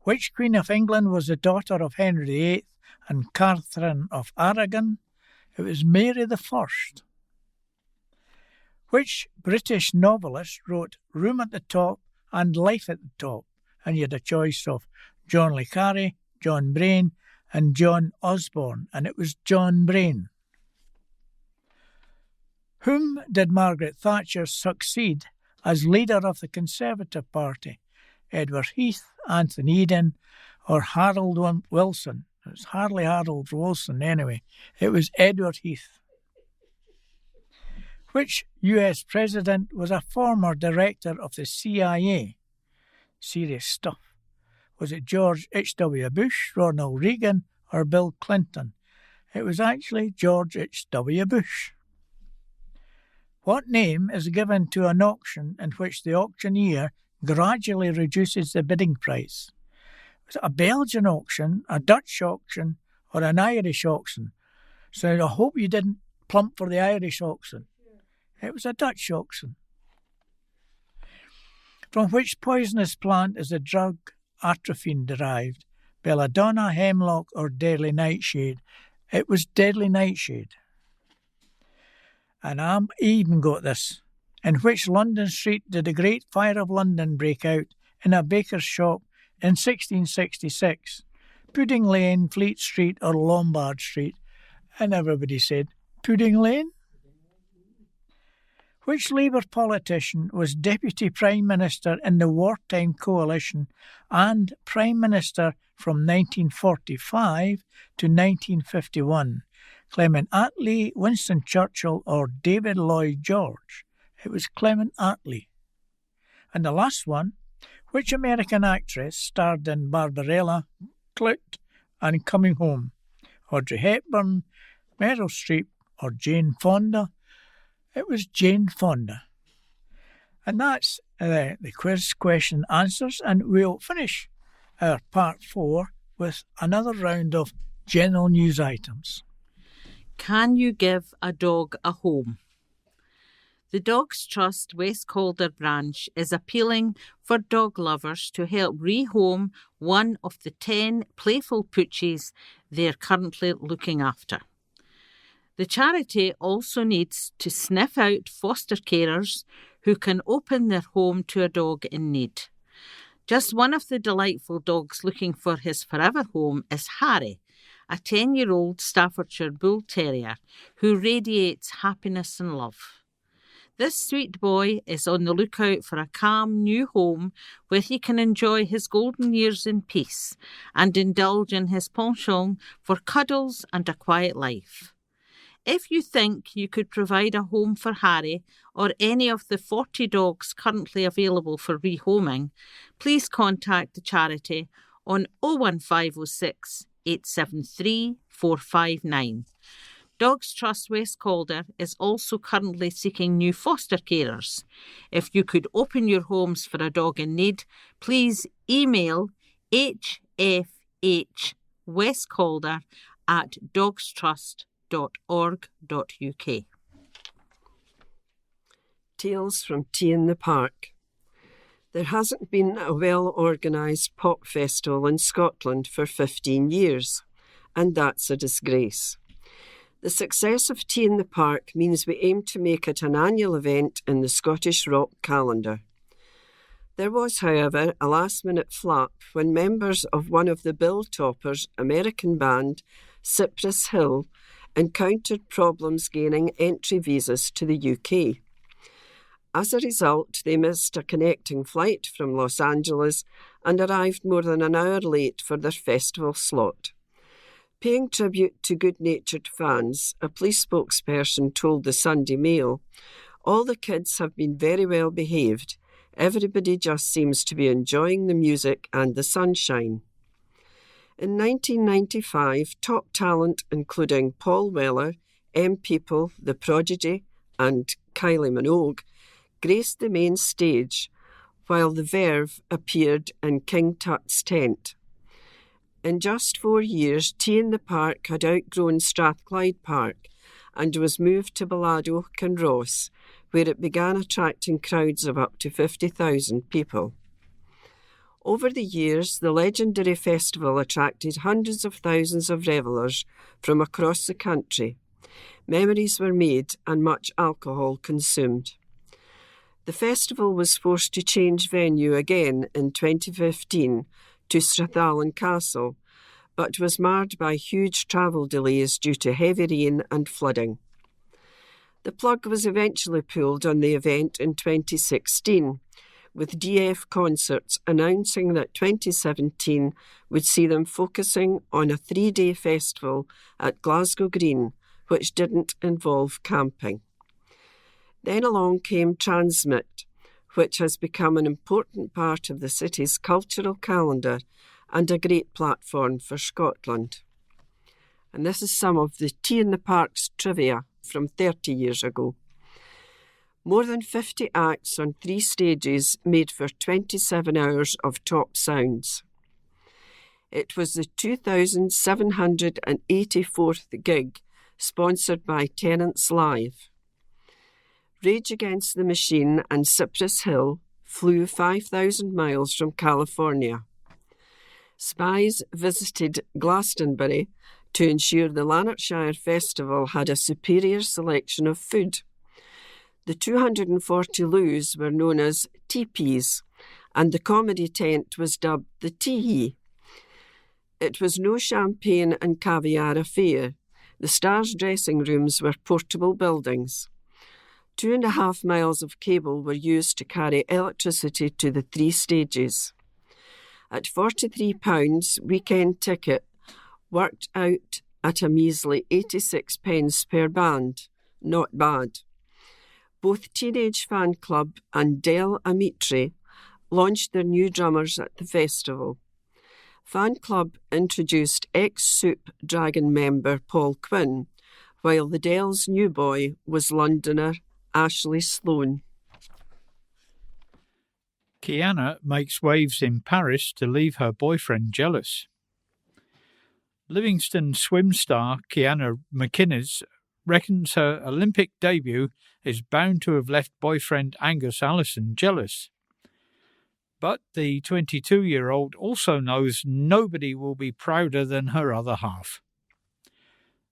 Which Queen of England was the daughter of Henry VIII and Catherine of Aragon? It was Mary the First. Which British novelist wrote Room at the Top and Life at the Top? And you had a choice of John le Carré, John Brain, and John Osborne, and it was John Brain. Whom did Margaret Thatcher succeed as leader of the Conservative Party? Edward Heath, Anthony Eden, or Harold Wilson? It was hardly Harold Wilson anyway. It was Edward Heath. Which US president was a former director of the CIA? Serious stuff. Was it George H.W. Bush, Ronald Reagan, or Bill Clinton? It was actually George H.W. Bush. What name is given to an auction in which the auctioneer gradually reduces the bidding price? Was it a Belgian auction, a Dutch auction, or an Irish auction? So I hope you didn't plump for the Irish auction. It was a Dutch auction. From which poisonous plant is the drug atropine derived? Belladonna, hemlock, or deadly nightshade? It was deadly nightshade. And I even got this. In which London street did the Great Fire of London break out? In a baker's shop in 1666. Pudding Lane, Fleet Street, or Lombard Street? And everybody said, Pudding Lane? Which Labour politician was Deputy Prime Minister in the wartime coalition and Prime Minister from 1945 to 1951? Clement Attlee, Winston Churchill, or David Lloyd George? It was Clement Attlee. And the last one, which American actress starred in Barbarella, Clout, and Coming Home? Audrey Hepburn, Meryl Streep, or Jane Fonda? It was Jane Fonda. And that's the quiz question answers, and we'll finish our part 4 with another round of general news items. Can you give a dog a home? The Dogs Trust West Calder branch is appealing for dog lovers to help rehome one of the 10 playful poochies they're currently looking after. The charity also needs to sniff out foster carers who can open their home to a dog in need. Just one of the delightful dogs looking for his forever home is Harry, a 10-year-old Staffordshire Bull Terrier who radiates happiness and love. This sweet boy is on the lookout for a calm new home where he can enjoy his golden years in peace and indulge in his penchant for cuddles and a quiet life. If you think you could provide a home for Harry or any of the 40 dogs currently available for rehoming, please contact the charity on 01506 873 459. Dogs Trust West Calder is also currently seeking new foster carers. If you could open your homes for a dog in need, please email hfhwestcalder@dogstrust.org.uk. Tales from Tea in the Park. There hasn't been a well-organised pop festival in Scotland for 15 years, and that's a disgrace. The success of Tea in the Park means we aim to make it an annual event in the Scottish rock calendar. There was, however, a last-minute flap when members of one of the bill-toppers' American band, Cypress Hill, encountered problems gaining entry visas to the UK. As a result, they missed a connecting flight from Los Angeles and arrived more than an hour late for their festival slot. Paying tribute to good-natured fans, a police spokesperson told the Sunday Mail, "All the kids have been very well behaved. Everybody just seems to be enjoying the music and the sunshine." In 1995, top talent including Paul Weller, M People, The Prodigy and Kylie Minogue graced the main stage, while The Verve appeared in King Tut's tent. In just 4 years, Tea in the Park had outgrown Strathclyde Park and was moved to Balado, Kinross, where it began attracting crowds of up to 50,000 people. Over the years, the legendary festival attracted hundreds of thousands of revellers from across the country. Memories were made and much alcohol consumed. The festival was forced to change venue again in 2015 to Strathallan Castle, but was marred by huge travel delays due to heavy rain and flooding. The plug was eventually pulled on the event in 2016, with DF Concerts announcing that 2017 would see them focusing on a 3-day festival at Glasgow Green, which didn't involve camping. Then along came Transmit, which has become an important part of the city's cultural calendar and a great platform for Scotland. And this is some of the Tea in the Parks trivia from 30 years ago. More than 50 acts on 3 stages made for 27 hours of top sounds. It was the 2,784th gig, sponsored by Tenants Live. Rage Against the Machine and Cypress Hill flew 5,000 miles from California. Spies visited Glastonbury to ensure the Lanarkshire Festival had a superior selection of food. The 240 loos were known as teepees, and the comedy tent was dubbed the Teehee. It was no champagne and caviar affair. The Stars' dressing rooms were portable buildings. 2.5 miles of cable were used to carry electricity to the 3 stages. At £43, weekend ticket worked out at a measly 86 pence per band. Not bad. Both Teenage Fan Club and Del Amitri launched their new drummers at the festival. Fan Club introduced ex-Soup Dragon member Paul Quinn, while the Del's new boy was Londoner Ashley Sloan. Kiana makes waves in Paris to leave her boyfriend jealous. Livingston swim star Kiana McInnes reckons her Olympic debut is bound to have left boyfriend Angus Allison jealous. But the 22-year-old also knows nobody will be prouder than her other half.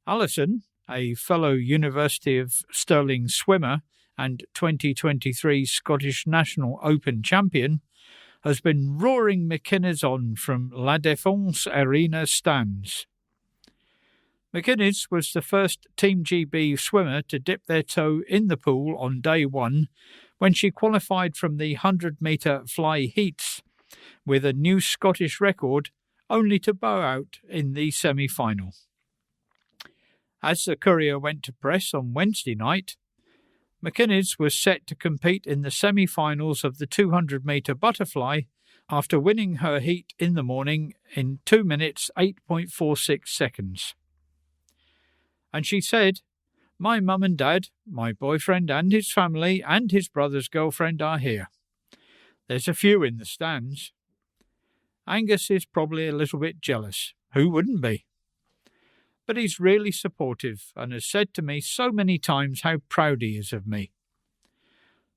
Allison, a fellow University of Stirling swimmer and 2023 Scottish National Open champion, has been roaring McInnes on from La Défense Arena stands. McInnes was the first Team GB swimmer to dip their toe in the pool on day 1 when she qualified from the 100-metre fly heats with a new Scottish record, only to bow out in the semi-final. As the Courier went to press on Wednesday night, McInnes was set to compete in the semi-finals of the 200-metre butterfly after winning her heat in the morning in 2 minutes 8.46 seconds. And she said, "My mum and dad, my boyfriend and his family and his brother's girlfriend are here. There's a few in the stands. Angus is probably a little bit jealous. Who wouldn't be? But he's really supportive and has said to me so many times how proud he is of me.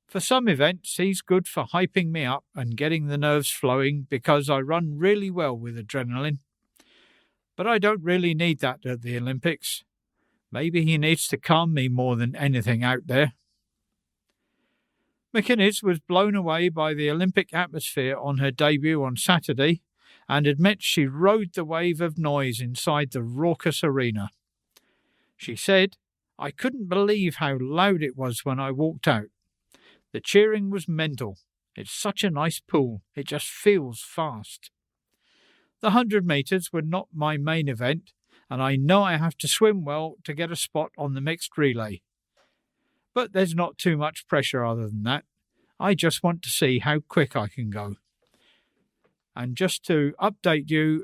For some events, he's good for hyping me up and getting the nerves flowing because I run really well with adrenaline. But I don't really need that at the Olympics. Maybe he needs to calm me more than anything out there." McInnes was blown away by the Olympic atmosphere on her debut on Saturday and admits she rode the wave of noise inside the raucous arena. She said, "I couldn't believe how loud it was when I walked out. The cheering was mental. It's such a nice pool. It just feels fast. The 100 metres were not my main event, and I know I have to swim well to get a spot on the mixed relay. But there's not too much pressure other than that. I just want to see how quick I can go." And just to update you,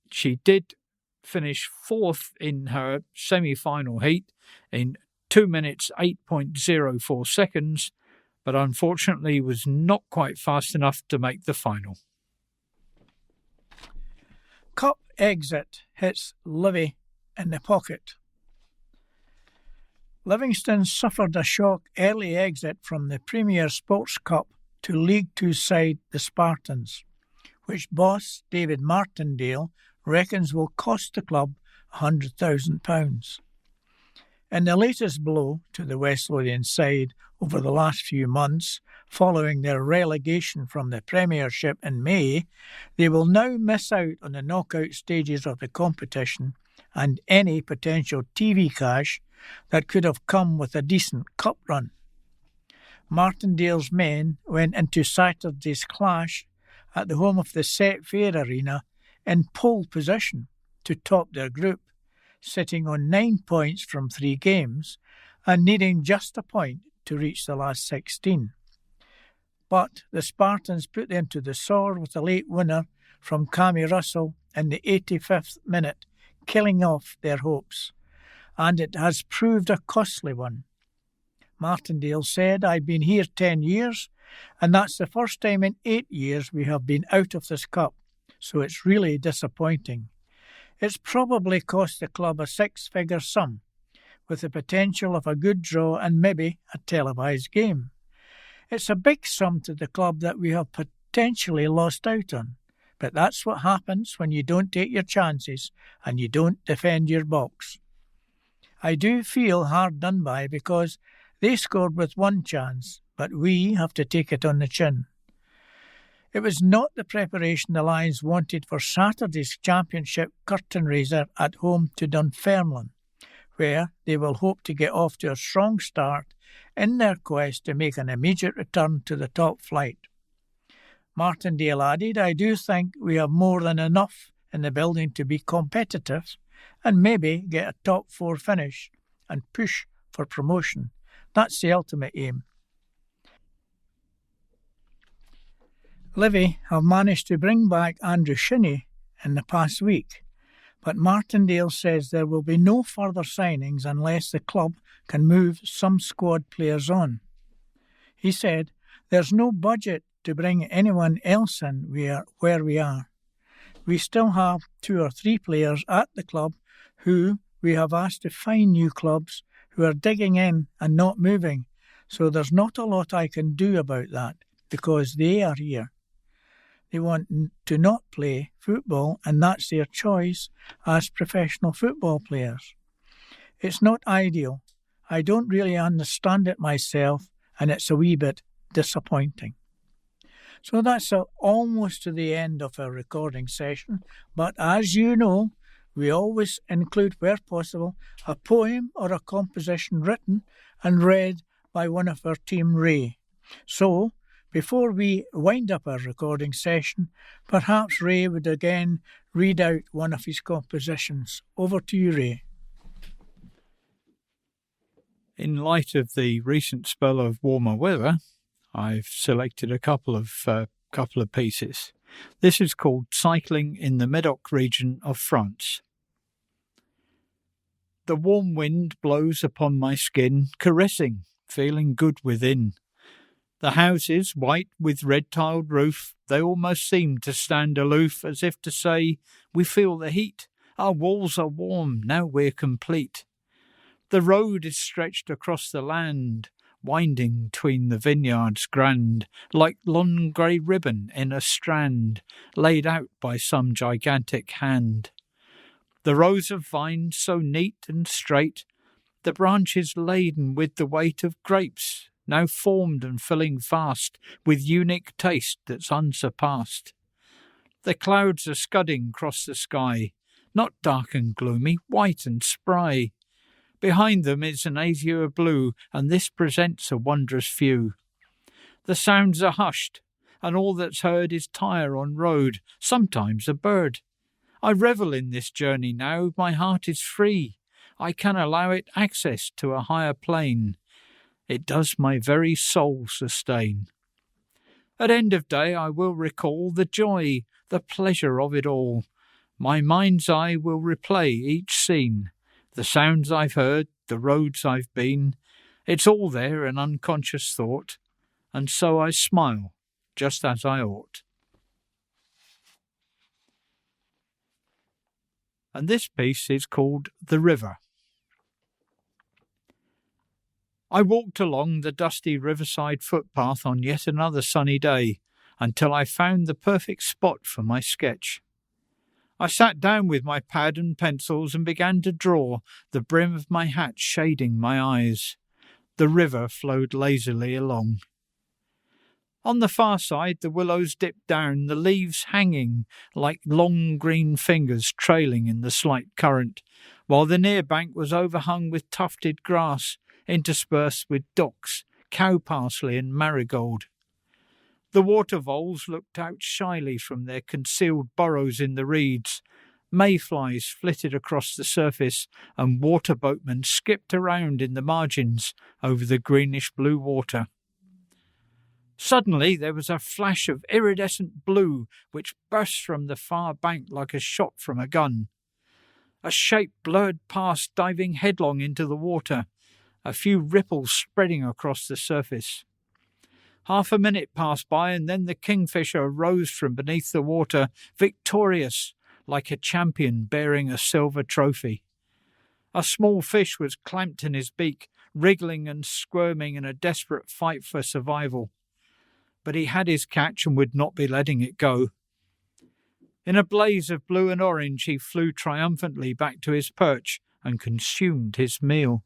she did finish 4th in her semi-final heat in 2 minutes 8.04 seconds, but unfortunately was not quite fast enough to make the final. Cup exit hits Livy in the pocket. Livingston suffered a shock early exit from the Premier Sports Cup to League Two side the Spartans, which boss David Martindale reckons will cost the club £100,000. In the latest blow to the West Lothian side over the last few months, following their relegation from the Premiership in May, they will now miss out on the knockout stages of the competition and any potential TV cash that could have come with a decent cup run. Martindale's men went into Saturday's clash at the home of the Set Fair Arena in pole position to top their group, sitting on 9 points from 3 games and needing just a point to reach the last 16. But the Spartans put them to the sword with a late winner from Cammy Russell in the 85th minute, killing off their hopes, and it has proved a costly one. Martindale said, "I've been here 10 years, and that's the first time in 8 years we have been out of this cup, so it's really disappointing. It's probably cost the club a 6-figure sum, with the potential of a good draw and maybe a televised game. It's a big sum to the club that we have potentially lost out on, but that's what happens when you don't take your chances and you don't defend your box. I do feel hard done by because they scored with 1 chance, but we have to take it on the chin. It was not the preparation the Lions wanted for Saturday's championship curtain raiser at home to Dunfermline, where they will hope to get off to a strong start in their quest to make an immediate return to the top flight." Martindale added, "I do think we have more than enough in the building to be competitive and maybe get a top 4 finish and push for promotion. That's the ultimate aim." Livy have managed to bring back Andrew Shinnie in the past week, but Martindale says there will be no further signings unless the club can move some squad players on. He said, "There's no budget to bring anyone else in where we are. We still have 2 or 3 players at the club who we have asked to find new clubs who are digging in and not moving, so there's not a lot I can do about that because they are here. They want to not play football, and that's their choice as professional football players. It's not ideal. I don't really understand it myself, and it's a wee bit disappointing." So that's almost to the end of our recording session, but as you know, we always include, where possible, a poem or a composition written and read by one of our team, Ray. So, before we wind up our recording session, perhaps Ray would again read out one of his compositions. Over to you, Ray. In light of the recent spell of warmer weather, I've selected a couple of pieces. This is called "Cycling in the Medoc region of France." The warm wind blows upon my skin, caressing, feeling good within. The houses, white with red-tiled roof, they almost seem to stand aloof, as if to say, "We feel the heat, our walls are warm, now we're complete." The road is stretched across the land, winding 'tween the vineyards grand, like long grey ribbon in a strand, laid out by some gigantic hand. The rows of vines so neat and straight, the branches laden with the weight of grapes, now formed and filling fast, with unique taste that's unsurpassed. The clouds are scudding across the sky, not dark and gloomy, white and spry. Behind them is an azure blue, and this presents a wondrous view. The sounds are hushed, and all that's heard is tire on road, sometimes a bird. I revel in this journey now, my heart is free. I can allow it access to a higher plane. It does my very soul sustain. At end of day I will recall the joy, the pleasure of it all. My mind's eye will replay each scene, the sounds I've heard, the roads I've been. It's all there in unconscious thought, and so I smile, just as I ought. And this piece is called "The River." I walked along the dusty riverside footpath on yet another sunny day, until I found the perfect spot for my sketch. I sat down with my pad and pencils and began to draw, the brim of my hat shading my eyes. The river flowed lazily along. On the far side, the willows dipped down, the leaves hanging like long green fingers trailing in the slight current, while the near bank was overhung with tufted grass, interspersed with docks, cow parsley and marigold. The water voles looked out shyly from their concealed burrows in the reeds. Mayflies flitted across the surface, and water boatmen skipped around in the margins over the greenish-blue water. Suddenly there was a flash of iridescent blue which burst from the far bank like a shot from a gun. A shape blurred past, diving headlong into the water, a few ripples spreading across the surface. Half a minute passed by, and then the kingfisher rose from beneath the water, victorious, like a champion bearing a silver trophy. A small fish was clamped in his beak, wriggling and squirming in a desperate fight for survival. But he had his catch and would not be letting it go. In a blaze of blue and orange, he flew triumphantly back to his perch and consumed his meal.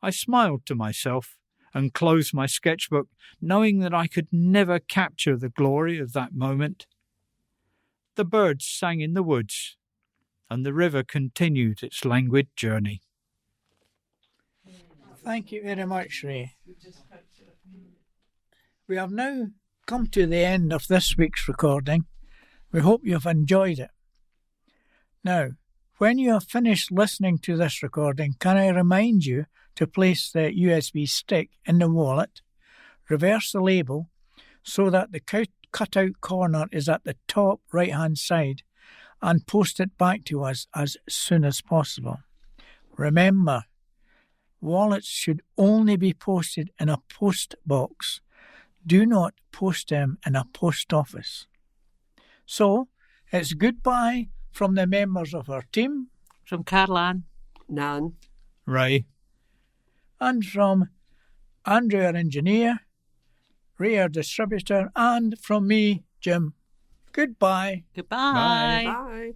I smiled to myself and closed my sketchbook, knowing that I could never capture the glory of that moment. The birds sang in the woods, and the river continued its languid journey. Thank you very much, Ray. We have now come to the end of this week's recording. We hope you've enjoyed it. Now, when you have finished listening to this recording, can I remind you to place the USB stick in the wallet, reverse the label so that the cut-out corner is at the top right-hand side, and post it back to us as soon as possible. Remember, wallets should only be posted in a post box. Do not post them in a post office. So, it's goodbye from the members of our team. From Caroline, Nan, Ray. And from Andrew, our engineer, Ray, our distributor, and from me, Jim. Goodbye. goodbye. bye.